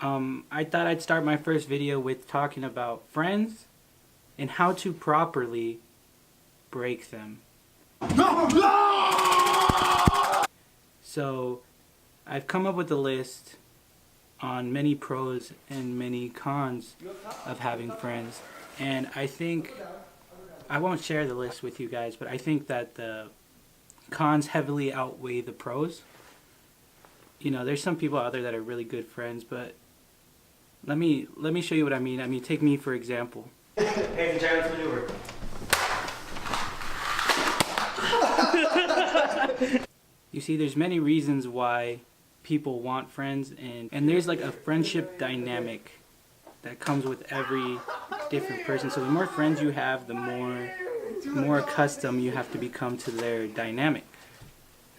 I thought I'd start my first video with talking about friends and how to properly break them. So, I've come up with a list on many pros and many cons of having friends. And I think, I won't share the list with you guys, but I think that the cons heavily outweigh the pros. You know, there's some people out there that are really good friends, but let me show you what I mean. I mean, take me for example. Hey, the Giants maneuver. You see, there's many reasons why people want friends, and there's like a friendship dynamic that comes with every different person. So the more friends you have, the more accustomed you have to become to their dynamic.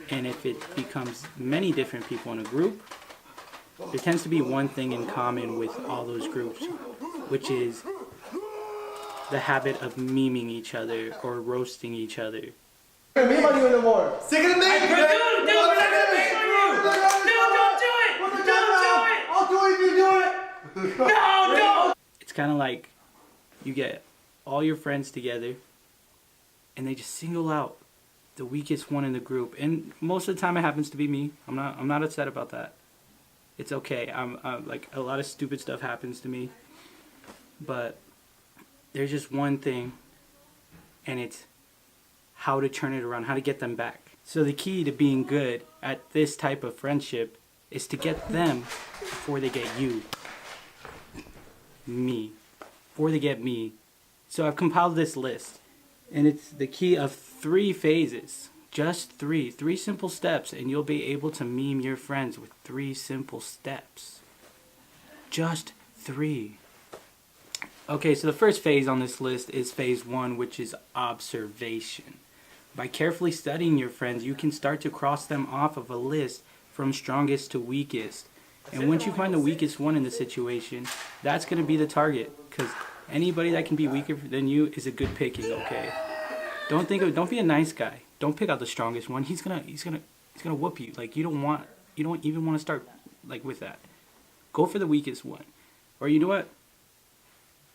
And if it becomes many different people in a group, there tends to be one thing in common with all those groups, which is the habit of memeing each other or roasting each other. Meme on you no more. Sick of the meme. Dude, we're not gonna meme on you. Dude, don't do it. Don't do it. I'll do it if you do it. No, don't. It's kind of like you get all your friends together and they just single out the weakest one in the group, and most of the time it happens to be me. I'm not upset about that. It's okay. I'm like, a lot of stupid stuff happens to me, but there's just one thing, and it's how to turn it around, how to get them back. So the key to being good at this type of friendship is to get them before they get you. Before they get me. So I've compiled this list, and it's the key of 3 phases. Just 3 simple steps, and you'll be able to meme your friends with 3 simple steps. Just 3. Okay, so the first phase on this list is phase 1, which is observation. By carefully studying your friends, you can start to cross them off of a list from strongest to weakest. And once you find the weakest one in the situation, that's going to be the target, because anybody that can be weaker than you is a good picking, okay? Don't be a nice guy. Don't pick out the strongest one. He's gonna whoop you. Like, you don't even want to start like with that. Go for the weakest one. Or you know what?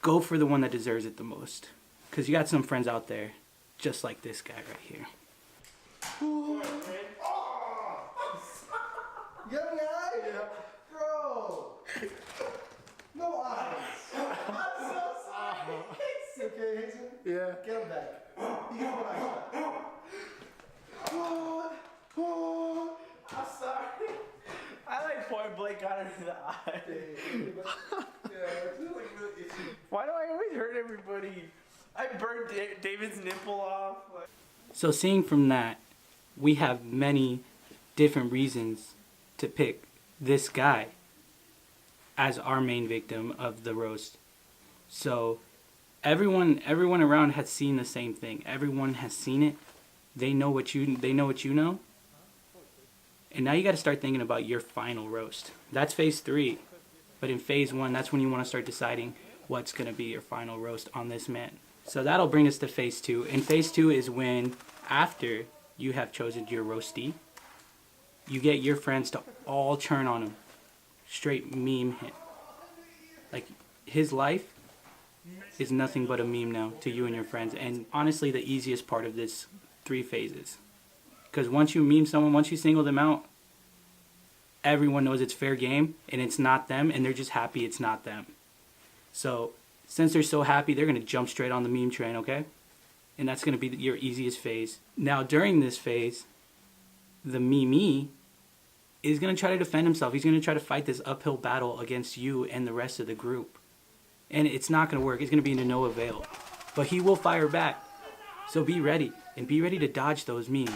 Go for the one that deserves it the most. Because you got some friends out there just like this guy right here. Young guy? Yeah. Bro. No eyes. I'm so sorry. It's okay, Hazen? Yeah. Get him back. You get one eye shot. I'm sorry. I like point blank got her in the eye. Why do I always hurt everybody? I burned David's nipple off. So seeing from that, we have many different reasons to pick this guy as our main victim of the roast. So everyone around has seen the same thing. Everyone has seen it. They know what you know. And now you got to start thinking about your final roast. That's phase 3. But in phase 1, that's when you want to start deciding what's going to be your final roast on this man. So that'll bring us to phase 2. And phase 2 is when, after you have chosen your roastie, you get your friends to all turn on him. Straight meme him. Like, his life is nothing but a meme now to you and your friends. And honestly, the easiest part of this 3 phases. Because once you meme someone, once you single them out, everyone knows it's fair game and it's not them, and they're just happy it's not them. So since they're so happy, they're going to jump straight on the meme train, okay? And that's going to be your easiest phase. Now during this phase, the meme is going to try to defend himself. He's going to try to fight this uphill battle against you and the rest of the group. And it's not going to work. It's going to be to no avail. But he will fire back. So be ready. And be ready to dodge those memes,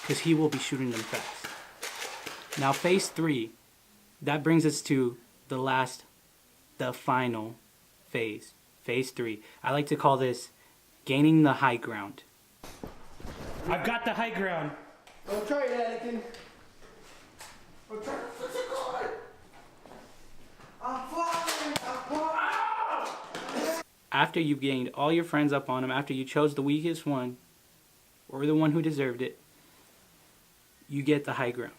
because he will be shooting them fast. Now phase 3, that brings us to the final phase. Phase 3. I like to call this gaining the high ground. I've got the high ground. Don't try it, Anakin. Don't try it. I'm flying. After you've gained all your friends up on him, after you chose the weakest one, or the one who deserved it, you get the high ground.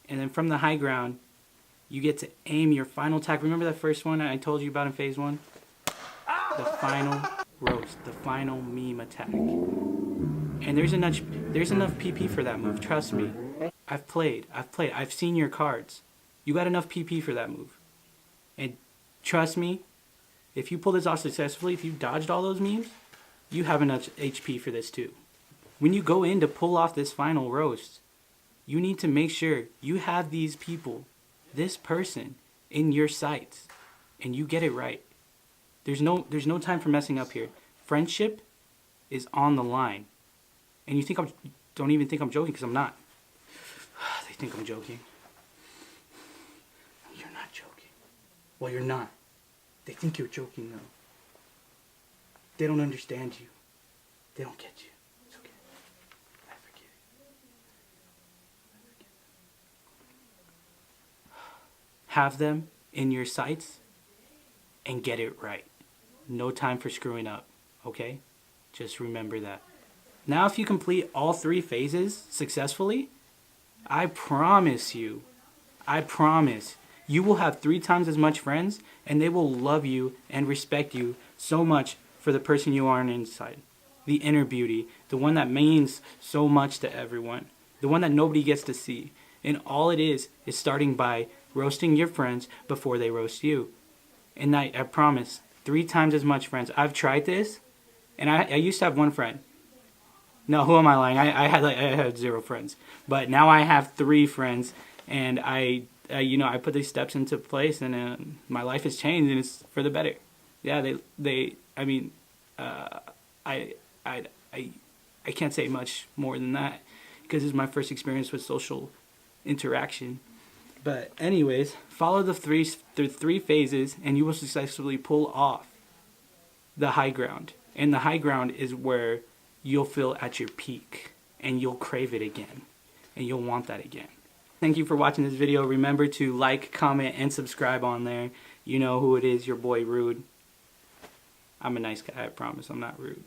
And then from the high ground, You get to aim your final attack. Remember that first one I told you about in phase 1? The final roast, the final meme attack. And there's enough PP for that move, trust me. I've played, I've seen your cards. You got enough PP for that move. And trust me, if you pull this off successfully, if you dodged all those memes, you have enough HP for this too. When you go in to pull off this final roast, you need to make sure you have these people, this person, in your sights, and you get it right. There's no time for messing up here. Friendship is on the line. And you think don't even think I'm joking, because I'm not. They think I'm joking. You're not joking. Well, you're not. They think you're joking, though. They don't understand you. They don't get you. It's okay. I forgive you. Have them in your sights and get it right. No time for screwing up, okay? Just remember that. Now, if you complete all 3 phases successfully, I promise you, you will have 3 times as much friends, and they will love you and respect you so much for the person you are on the inside. The inner beauty, the one that means so much to everyone, the one that nobody gets to see. And all it is starting by roasting your friends before they roast you. And I promise, 3 times as much friends. I've tried this, and I used to have 1 friend. No, who am I lying? I had 0 friends, but now I have 3 friends, and I put these steps into place, and my life has changed, and it's for the better. Yeah, I can't say much more than that, because it's my first experience with social interaction. But anyways, follow the 3 phases, and you will successfully pull off the high ground. And the high ground is where you'll feel at your peak, and you'll crave it again, and you'll want that again. Thank you for watching this video. Remember to like, comment, and subscribe on there. You know who it is, your boy Rude. I'm a nice guy, I promise. I'm not rude.